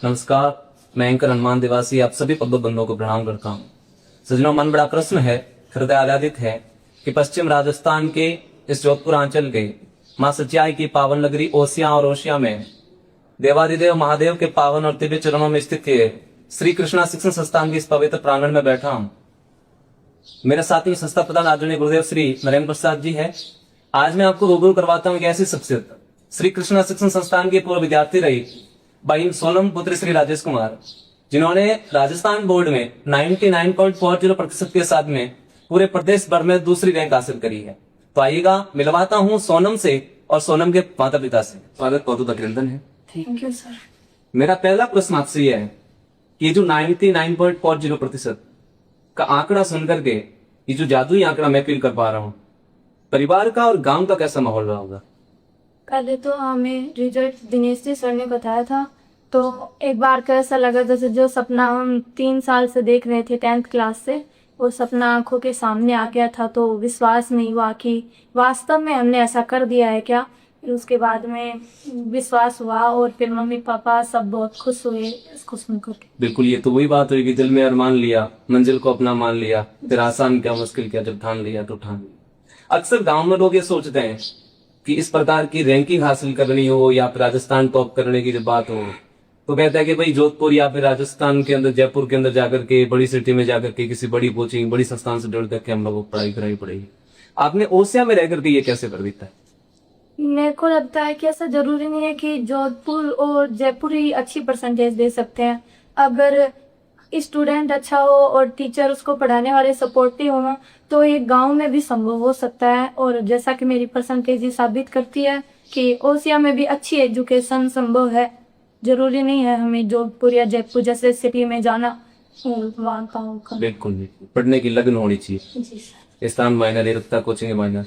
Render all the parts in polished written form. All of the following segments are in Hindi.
नमस्कार, मैं एंकर हनुमान देवासी आप सभी पब्लिक बंधुओं को प्रणाम करता हूँ। सज्जनों, मन बड़ा प्रश्न है, हृदय आह्लादित है कि पश्चिम राजस्थान के इस जोधपुर अंचल के मां सच्चाई की पावन नगरी ओसिया और ओशिया में देवादिदेव महादेव के पावन और दिव्य चरणों में स्थित है श्री कृष्णा शिक्षण संस्थान के इस पवित्र प्रांगण में बैठा हूँ। मेरे साथ ही संस्था प्रधान आदरणीय गुरुदेव श्री नरेंद्र प्रसाद जी है। आज मैं आपको रूबरू करवाता हूँ एक ऐसी शख्सियत, श्री कृष्णा शिक्षण संस्थान के पूर्व विद्यार्थी रही भाई सोनम पुत्र श्री राजेश कुमार, जिन्होंने राजस्थान बोर्ड में 99.40% के साथ में पूरे प्रदेश भर में दूसरी रैंक हासिल करी है। तो आइएगा मिलवाता हूँ सोनम से और सोनम के माता पिता से। स्वागत बहुत बहुत अभिनंदन है। Thank you sir. मेरा पहला प्रश्न आपसे यह है कि ये जो 99.40% का आंकड़ा सुनकर के ये जो जादुई आंकड़ा मैं फील कर पा रहा हूँ, परिवार का और गांव का कैसा माहौल रहा होगा? पहले तो हमें रिजल्ट दिनेश जी सर ने बताया था, तो एक बार का ऐसा लगा जैसे जो सपना हम 3 साल से देख रहे थे 10th क्लास से, वो सपना आंखों के सामने आ गया था। तो विश्वास नहीं हुआ कि वास्तव में हमने ऐसा कर दिया है क्या। फिर उसके बाद में विश्वास हुआ और फिर मम्मी पापा सब बहुत खुश हुए इसको सुनकर के। बिल्कुल, ये तो वही बात हुई कि दिल में अरमान लिया, मंजिल को अपना मान लिया, फिर आसान क्या मुश्किल क्या, जब ठान लिया तो ठान लिया। अक्सर गांव में लोग ये सोचते हैं कि इस प्रकार की रैंकिंग हासिल करनी हो या फिर राजस्थान टॉप करने की जब बात हो तो कहता है कि भाई जोधपुर या फिर राजस्थान के अंदर जयपुर के अंदर जाकर के बड़ी सिटी में जाकर के किसी बड़ी कोचिंग बड़ी संस्थान से जुड़ करके हम लोगों को पढ़ाई करानी पड़ेगी। आपने ओसिया में रह करके ये कैसे कर दिया? मेरे को लगता है कि ऐसा जरूरी नहीं है कि जोधपुर और जयपुर ही अच्छी परसेंटेज दे सकते हैं। अगर स्टूडेंट अच्छा हो और टीचर उसको पढ़ाने वाले सपोर्टिव हो तो ये गांव में भी संभव हो सकता है। और जैसा कि मेरी परसेंटेज साबित करती है कि ओसिया में भी अच्छी एजुकेशन संभव है। जरूरी नहीं है हमें जोधपुर या जयपुर जैसे सिटी में जाना। मानता हूँ बिल्कुल बिल्कुल, पढ़ने की लगन होनी चाहिए। जी सर। स्थान मायना नहीं रखता, कोचिंग मायना।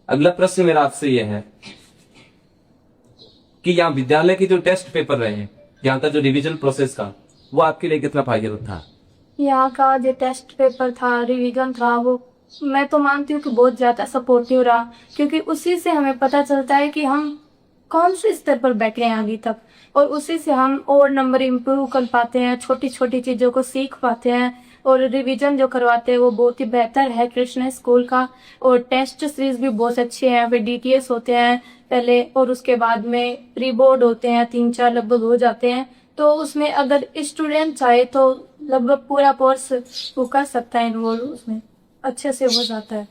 अगला प्रश्न मेरा आपसे यह है कि यहाँ विद्यालय के जो टेस्ट पेपर रहे हैं, यहाँ का जो रिवीजन प्रोसेस का, वो आपके लिए कितना फायदेमंद था? यहाँ का जो टेस्ट पेपर था, रिवीजन था, वो मैं तो मानती हूँ कि बहुत ज्यादा सपोर्टिव रहा, क्योंकि उसी से हमें पता चलता है कि हम कौन से स्तर पर बैठे हैं अभी तक, और उसी से हम और नंबर इम्प्रूव कर पाते हैं, छोटी छोटी चीजों को सीख पाते हैं। और रिवीजन जो करवाते हैं वो बहुत ही बेहतर है कृष्ण स्कूल का। और टेस्ट सीरीज भी बहुत अच्छे हैं। फिर DTS होते हैं पहले और उसके बाद में प्री बोर्ड होते हैं, 3-4 लगभग हो जाते हैं। तो उसमें अगर स्टूडेंट चाहे तो लगभग पूरा कोर्स वो कर सकता है, इन्वॉल्व उसमें अच्छे से हो जाता है।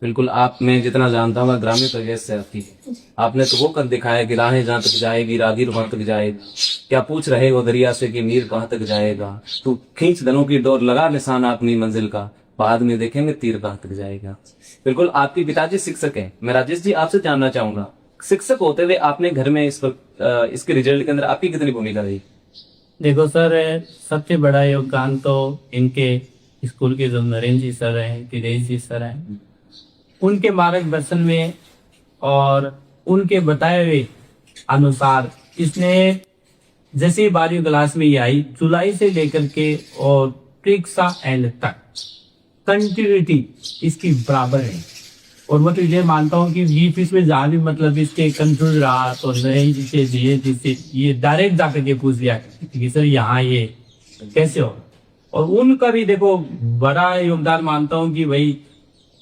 बिल्कुल, आप मैं जितना जानता हूँ ग्रामीण परिवेश से आती है। आपने तो वो कर दिखाया कि राहें जहाँ तक जाएगी रागीर वहां तक जाएगा, क्या पूछ रहे हो दरिया से कि मीर कहाँ तक जाएगा, तू खींच धनों की डोर लगा निशान अपनी मंजिल का, बाद में देखेंगे तीर कहाँ तक जाएगा। बिल्कुल, आपके पिताजी शिक्षक है। मैं राजेश जी आपसे जानना चाहूंगा, शिक्षक होते हुए आपने घर में इसके रिजल्ट के अंदर आपकी कितनी भूमिका रही? देखो सर, सबसे बड़ा योगदान तो इनके स्कूल के जो नरेंद्र जी सर हैं, दिनेश जी सर हैं, उनके मार्गदर्शन में और उनके बताए हुए अनुसार इसने जैसे 12वीं क्लास में ये आई, जुलाई से लेकर के और परीक्षा एंड तक कंटिन्यूटी इसकी बराबर है। और मैं तो ये मानता हूँ कि बीच इसमें जहाँ भी मतलब इसके कंफ्यूज रहा तो नरेंद्र जी से दिनेश जी से ये डायरेक्ट जाकर के पूछ लिया कि सर यहाँ ये कैसे हो। और उनका भी देखो बड़ा योगदान मानता हूँ कि भाई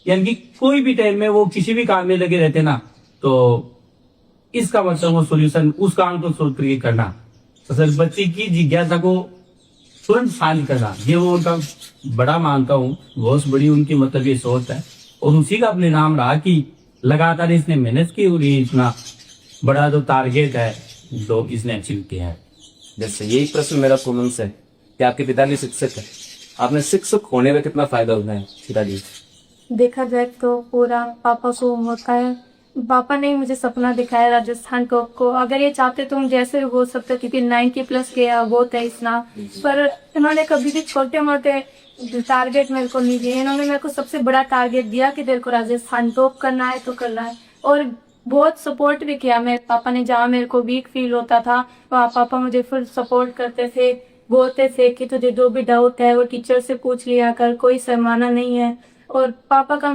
यानी कि कोई भी टाइम में वो किसी भी काम में लगे रहते ना, तो इसका मतलब वो सोल्यूशन उस काम को सोल्व करके करना, तो सर बच्चे की जिज्ञासा को तुरंत शांत करना, ये वो उनका बड़ा मानता हूँ। बहुत बड़ी उनकी मतलब ये सोच है और उसी का अपने नाम रहा कि लगातार इसने मेहनत की और ये इतना बड़ा जो टारगेट है जो इसने अचीव किया है। जैसे यही प्रश्न मेरा कॉमन से है कि आपके पिताजी शिक्षक है, आपने शिक्षक होने में कितना फायदा उठाया पिताजी? देखा जाए तो पूरा पापा को होता है। पापा ने मुझे सपना दिखाया राजस्थान टॉप को। अगर ये चाहते तो हम जैसे हो सकता, क्योंकि 90+ गया बहुत है इतना, पर इन्होंने कभी भी छोटे मोटे टारगेट मेरे को नहीं दिए। इन्होंने मेरे को सबसे बड़ा टारगेट दिया कि तेरे को राजस्थान टॉप करना है तो करना है। और बहुत सपोर्ट भी किया मेरे पापा ने। जहाँ मेरे को वीक फील होता था वहाँ पापा मुझे फुल सपोर्ट करते थे, बोलते थे कि तुझे जो भी डाउट है वो टीचर से पूछ लिया कर, कोई शर्माना नहीं है। और पापा का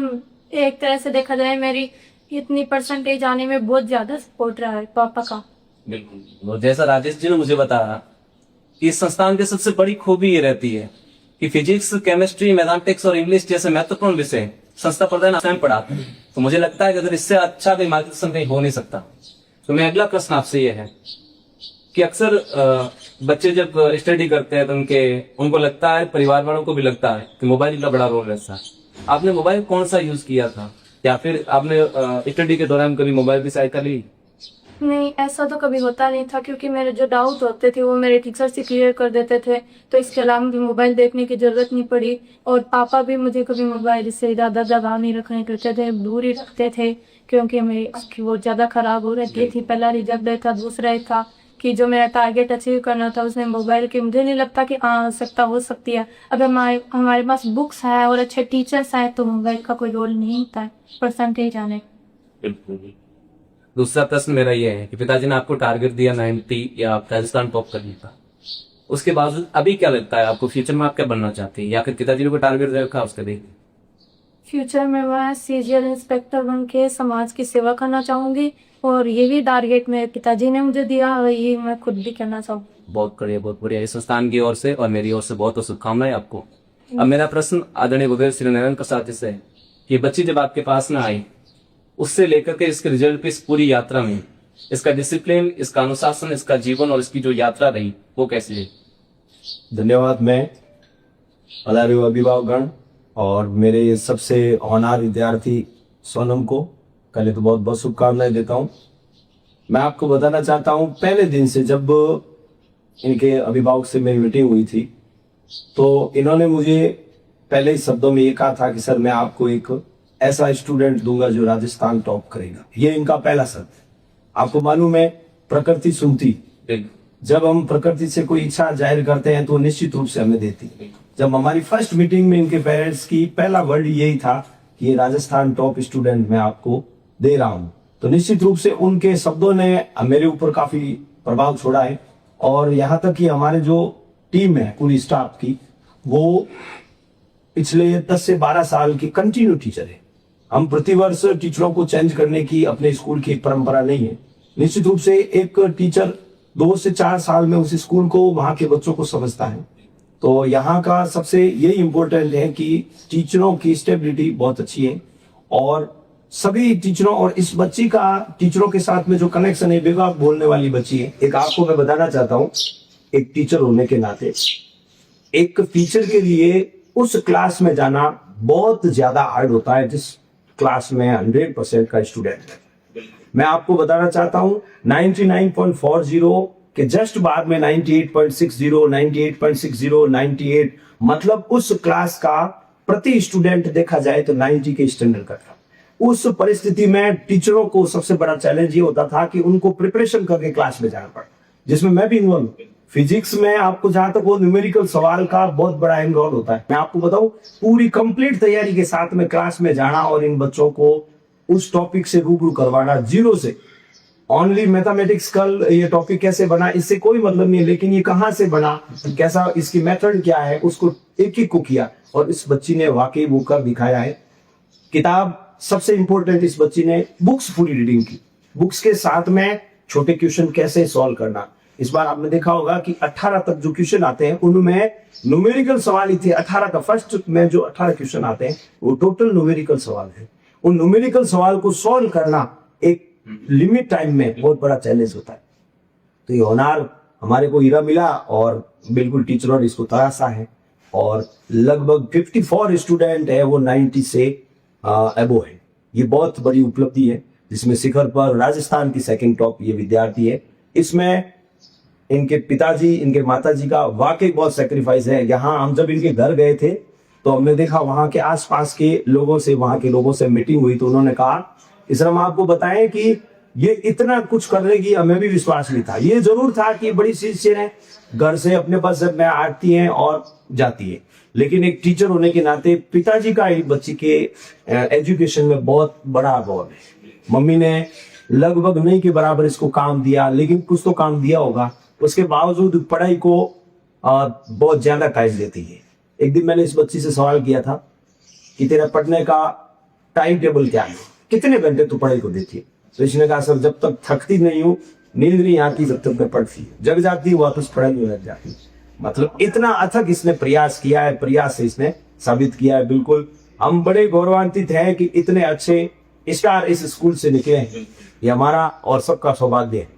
एक तरह से देखा जाए मेरी इतनी परसेंटेज आने में बहुत ज्यादा सपोर्ट रहा है पापा का। बिल्कुल। और जैसा राजेश जी ने मुझे बताया कि इस संस्थान की सबसे बड़ी खूबी ये रहती है कि फिजिक्स, केमिस्ट्री, मैथमेटिक्स और इंग्लिश जैसे महत्वपूर्ण विषय संस्था प्रधान स्वयं पढ़ाते हैं। तो मुझे लगता है कि अगर इससे अच्छा कोई मार्गदर्शन कहीं हो नहीं सकता। तो मेरा अगला प्रश्न आपसे ये है कि अक्सर बच्चे जब स्टडी करते हैं तो उनको लगता है, परिवार वालों को भी लगता है कि मोबाइल का बड़ा रोल रहता है। आपने मोबाइल कौन सा यूज किया था, या फिर आपने स्टडी के दौरान कभी मोबाइल की सहायता ली? नहीं, ऐसा तो कभी होता नहीं था, क्योंकि मेरे जो डाउट होते थे वो मेरे टीचर से क्लियर कर देते थे, तो इसके अलावा भी मोबाइल देखने की जरूरत नहीं पड़ी। और पापा भी मुझे कभी मोबाइल से ज़्यादा दबाव नहीं रखने देते थे, दूर ही रखते थे, क्योंकि मेरी आँखें बहुत ज़्यादा खराब हो रही थी। पहला रिजल्ट था, दूसरा एक था कि जो मेरा टारगेट अचीव करना था उसमें मोबाइल की मुझे नहीं लगता कि आवश्यकता हो सकती है। अगर हमारे पास बुक्स है और अच्छे टीचर्स हैं तो मोबाइल का कोई रोल नहीं होता है परसेंटेज आने। बिल्कुल। दूसरा प्रश्न मेरा ये है कि पिताजी ने आपको टारगेट दिया 90 या राजस्थान टॉप करने का, उसके बावजूद अभी क्या लगता है आपको, फ्यूचर में आप क्या बनना चाहते हैं, या फिर पिताजी ने कोई टारगेट रखा उसके देख? फ्यूचर में मैं सीजीएल इंस्पेक्टर बन के समाज की सेवा करना चाहूंगी, और ये भी टारगेट मेरे पिताजी ने मुझे दिया और ये मैं खुद भी करना चाहूँ। बहुत बढ़िया, बहुत बढ़िया। इस संस्थान की ओर से और मेरी ओर से बहुत बहुत शुभकामनाएं आपको। अब मेरा प्रश्न आदरणीय भूपेश श्री नारायण प्रसाद जी से है कि बच्ची जब आपके पास ना आई, उससे लेकर के इसके रिजल्ट पे इस पूरी यात्रा में इसका डिसिप्लिन, इसका अनुशासन, इसका जीवन और इसकी जो यात्रा रही वो कैसी रही? धन्यवाद। मैं पधारे हुए अभिभावकगण और मेरे सबसे होनहार विद्यार्थी सोनम को पहले तो बहुत बहुत शुभकामनाएं देता हूँ। मैं आपको बताना चाहता हूँ, पहले दिन से जब इनके अभिभावक से मेरी मीटिंग हुई थी तो इन्होंने मुझे पहले ही शब्दों में ये कहा था कि सर मैं आपको एक ऐसा स्टूडेंट दूंगा जो राजस्थान टॉप करेगा। ये इनका पहला शब्द। आपको मालूम है, प्रकृति सुनती, जब हम प्रकृति से कोई इच्छा जाहिर करते हैं तो निश्चित रूप से हमें देती। जब हमारी फर्स्ट मीटिंग में इनके पेरेंट्स की पहला वर्ड यही था कि ये राजस्थान टॉप स्टूडेंट मैं आपको दे रहा हूं, तो निश्चित रूप से उनके शब्दों ने मेरे ऊपर काफी प्रभाव छोड़ा है। और यहाँ तक कि हमारे जो टीम है पूरी स्टाफ की, वो पिछले 10 से 12 साल की कंटिन्यू टीचर है। हम प्रतिवर्ष टीचरों को चेंज करने की अपने स्कूल की एक परंपरा नहीं है। निश्चित रूप से एक टीचर 2 से 4 साल में उस स्कूल को, वहां के बच्चों को समझता है। तो यहाँ का सबसे यही इम्पोर्टेंट है कि टीचरों की स्टेबिलिटी बहुत अच्छी है और सभी टीचरों, और इस बच्ची का टीचरों के साथ में जो कनेक्शन है, बेबाक बोलने वाली बच्ची है। एक आपको मैं बताना चाहता हूँ, एक टीचर होने के नाते एक टीचर के लिए उस क्लास में जाना बहुत ज्यादा हार्ड होता है जिस क्लास में 100% का स्टूडेंट है। मैं आपको बताना चाहता हूं 99.40 के जस्ट बाद में 98.60, 98.60, 98, मतलब उस क्लास का प्रति स्टूडेंट देखा जाए तो 90 के स्टैंडर्ड का था। उस परिस्थिति में टीचरों को सबसे बड़ा चैलेंज ये होता था कि उनको प्रिपरेशन करके क्लास में जाना पड़ा, जिसमें मैं भी इन्वॉल्व। फिजिक्स में आपको जहां तक वो न्यूमेरिकल सवाल का बहुत बड़ा एंगल होता है। मैं आपको बताऊं, पूरी कंप्लीट तैयारी के साथ में क्लास में जाना और इन बच्चों को उस टॉपिक से रूबरू करवाना, जीरो से। ओनली मैथमेटिक्स कल ये टॉपिक कैसे बना इससे कोई मतलब नहीं है, लेकिन ये कहां से बना, कैसा, इसकी मेथड क्या है, उसको एक एक को किया और इस बच्ची ने वाकई वो कर दिखाया है। किताब सबसे इंपॉर्टेंट, इस बच्ची ने बुक्स पूरी रीडिंग की, बुक्स के साथ में छोटे क्वेश्चन कैसे सॉल्व करना। इस बार आपने देखा होगा कि 18 तक जो क्वेश्चन आते हैं उनमें न्यूमेरिकल सवाल ही थे। 18 का फर्स्ट में जो 18 क्वेश्चन आते हैं वो टोटल न्यूमेरिकल सवाल है। उन न्यूमेरिकल सवाल को सॉल्व करना एक लिमिट टाइम में बहुत बड़ा चैलेंज होता है। तो ये होनहार हमारे को हीरा मिला और बिल्कुल टीचरों ने इसको तराशा है और लगभग 54 स्टूडेंट है वो 90 से अबो है। ये बहुत बड़ी उपलब्धि है, जिसमें शिखर पर राजस्थान की सेकंड टॉप ये विद्यार्थी है। इसमें इनके पिताजी, इनके माताजी का वाकई बहुत सेक्रीफाइस है। यहाँ हम जब इनके घर गए थे तो हमने देखा वहां के आसपास के लोगों से, वहां के लोगों से मीटिंग हुई तो उन्होंने कहा, इस तरह हम आपको बताएं कि ये इतना कुछ करने की हमें भी विश्वास नहीं था। ये जरूर था कि बड़ी सिंसियर है, घर से अपने पास जब में आती है और जाती है, लेकिन एक टीचर होने के नाते पिताजी का एक बच्ची के एजुकेशन में बहुत बड़ा रोल है। मम्मी ने लगभग नहीं के बराबर इसको काम दिया, लेकिन कुछ तो काम दिया होगा। उसके बावजूद पढ़ाई को बहुत ज्यादा टाइम देती है। एक दिन मैंने इस बच्ची से सवाल किया था कि तेरा पढ़ने का टाइम टेबल क्या है, कितने घंटे तू पढ़ाई को देती है। तो इसने कहा, सर जब तक थकती नहीं हूँ नींद नहीं आती जब तक मैं पढ़ती, जग जाती है वापस पढ़ने लग जाती है। मतलब इतना अथक इसने प्रयास किया है, प्रयास से इसने साबित किया है। बिल्कुल हम बड़े गौरवान्वित हैं कि इतने अच्छे स्टार इस स्कूल से निकले हैं। ये हमारा और सबका सौभाग्य है।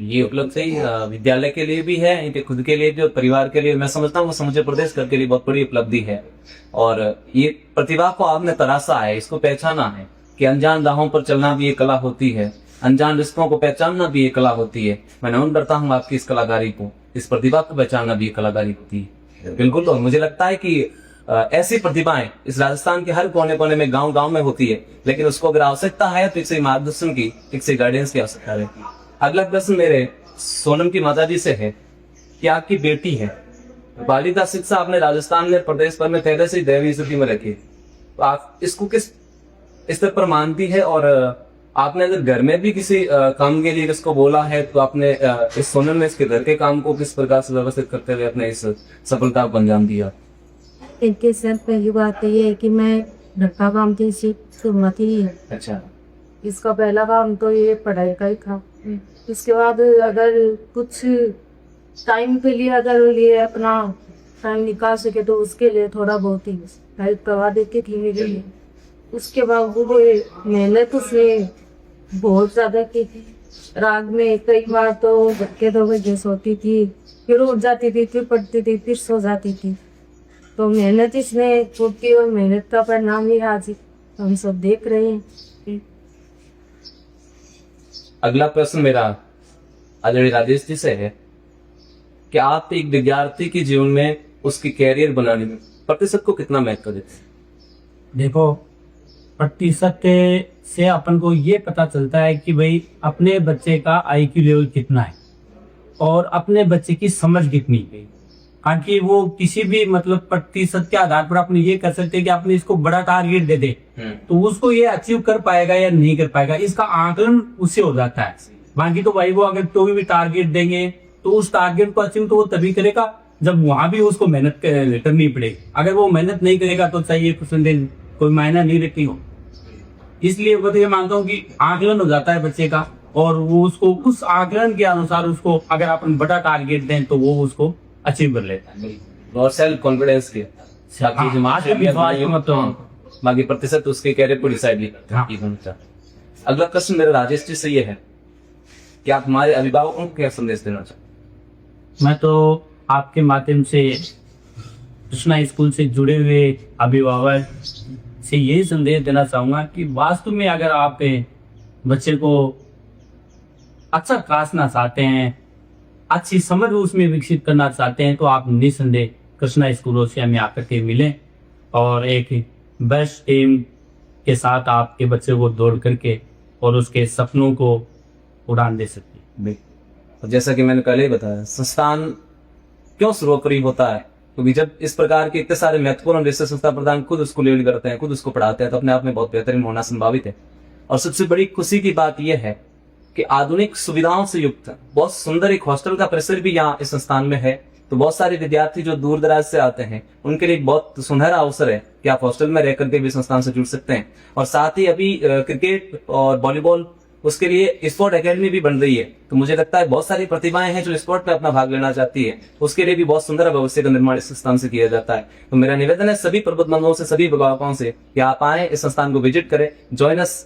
ये उपलब्धि विद्यालय के लिए भी है, इनके खुद के लिए भी और परिवार के लिए, मैं समझता हूँ वो समूचे प्रदेश के लिए बहुत बड़ी उपलब्धि है। और ये प्रतिभा को आपने तराशा है, इसको पहचाना है कि अनजान राहों पर चलना भी एक कला होती है, अनजान रिश्तों को पहचानना भी एक कला होती है। मैं नमन करता हूँ आपकी इस कलाकारी को, इस प्रतिभा को पहचानना भी एक कलाकारी होती है। बिल्कुल, और मुझे लगता है कि ऐसी प्रतिभाएं इस राजस्थान के हर कोने कोने में, गांव गांव में होती है, लेकिन उसको अगर आवश्यकता है तो एक से मार्गदर्शन की, एक से गाइडेंस की आवश्यकता रहती है। अगला प्रश्न मेरे सोनम की माताजी से है कि आपकी बेटी है, बालिका शिक्षा आपने राजस्थान में प्रदेश भर में पहले से ही दैवीय स्थिति में रखी, तो आप इसको किस स्तर पर मानती है? और आपने अगर घर में भी किसी काम के लिए इसको बोला है तो आपने इस सोनम ने इसके घर के काम को किस प्रकार से व्यवस्थित करते हुए अपने इस सफलता को अंजाम दिया? इनके सर पहली बात तो ये है कि मैं घर का काम तो इसी शुरुआत ही है। अच्छा, इसका पहला काम तो ये पढ़ाई का ही था। उसके बाद अगर कुछ टाइम के लिए अगर लिए अपना टाइम निकाल सके तो उसके लिए थोड़ा बहुत ही हेल्प करवा देती थी मेरे लिए। उसके बाद वो मेहनत उसने बहुत ज्यादा की थी। रात में कई बार तो धक्के 2 बजे सोती थी, फिर उठ जाती थी, फिर पढ़ती थी, फिर सो जाती थी। तो मेहनत इसने खूब की और मेहनत का परिणाम ही आज हम सब देख रहे हैं। अगला प्रश्न मेरा आदरणीय राजेश जी से है कि आप एक विद्यार्थी के जीवन में उसकी कैरियर बनाने में प्रतिशत को कितना महत्व देते हैं? देखो, प्रतिशत से अपन को ये पता चलता है कि भाई अपने बच्चे का आईक्यू लेवल कितना है और अपने बच्चे की समझ कितनी है। ताकि वो किसी भी मतलब प्रतिशत के आधार पर अपने ये कर सकते हैं कि आपने इसको बड़ा टारगेट दे दे तो उसको ये अचीव कर पाएगा या नहीं कर पाएगा, इसका आकलन उससे हो जाता है। बाकी तो भाई वो अगर कोई भी टारगेट देंगे तो उस टारगेट को अचीव तो वो तभी करेगा जब वहां भी उसको मेहनत करनी पड़ेगी। अगर वो मेहनत नहीं करेगा तो चाहिए परसेंटेज कोई मायना नहीं रखती हो। इसलिए मैं तो ये मानता हूँ कि आकलन हो जाता है बच्चे का और वो उसको उस आकलन के अनुसार उसको अगर अपन बड़ा टारगेट दें तो वो उसको अचीव कर लेता है। और सेल्फ कॉन्फिडेंस की बाकी प्रतिशत उसके कैरियर को डिसाइड नहीं करता। अगला प्रश्न मेरा राजेश जी से ये है कि आप हमारे अभिभावकों को क्या संदेश देना चाहते? मैं तो आपके माध्यम से कृष्णा स्कूल से जुड़े हुए अभिभावक से यही संदेश देना चाहूंगा कि वास्तव में अगर आप बच्चे को अच्छा खासना चाहते हैं, अच्छी समझ उसमें विकसित करना चाहते हैं तो आप निसंदेह कृष्णा स्कूलों से हमें आकर के मिलें और एक बेस्ट टीम के साथ आपके बच्चे को दौड़ करके और उसके सपनों को उड़ान दे सकते हैं। और जैसा कि मैंने पहले ही बताया, संस्थान क्यों सर्वोपरि होता है? क्योंकि जब इस प्रकार के इतने सारे महत्वपूर्ण विषय संस्था प्रधान खुद उसको लीड करते हैं, खुद उसको पढ़ाते हैं, तो अपने आप में बहुत बेहतरीन होना संभावित है। और सबसे बड़ी खुशी की बात यह है कि आधुनिक सुविधाओं से युक्त बहुत सुंदर एक हॉस्टल का परिसर भी यहाँ इस संस्थान में है। तो बहुत सारे विद्यार्थी जो दूर दराज से आते हैं उनके लिए एक बहुत सुनहरा अवसर है कि आप हॉस्टल में रहकर के भी संस्थान से जुड़ सकते हैं। और साथ ही अभी क्रिकेट और वॉलीबॉल उसके लिए स्पोर्ट एकेडमी भी बन रही है। तो मुझे लगता है बहुत सारी प्रतिभाएं हैं जो स्पोर्ट में अपना भाग लेना चाहती है, उसके लिए भी बहुत सुंदर भविष्य का निर्माण इस संस्थान से किया जाता है। तो मेरा निवेदन है सभी प्रबुद्धमंदों से, सभी अभिभावकों से कि आप आए, इस संस्थान को विजिट करें, ज्वाइन अस।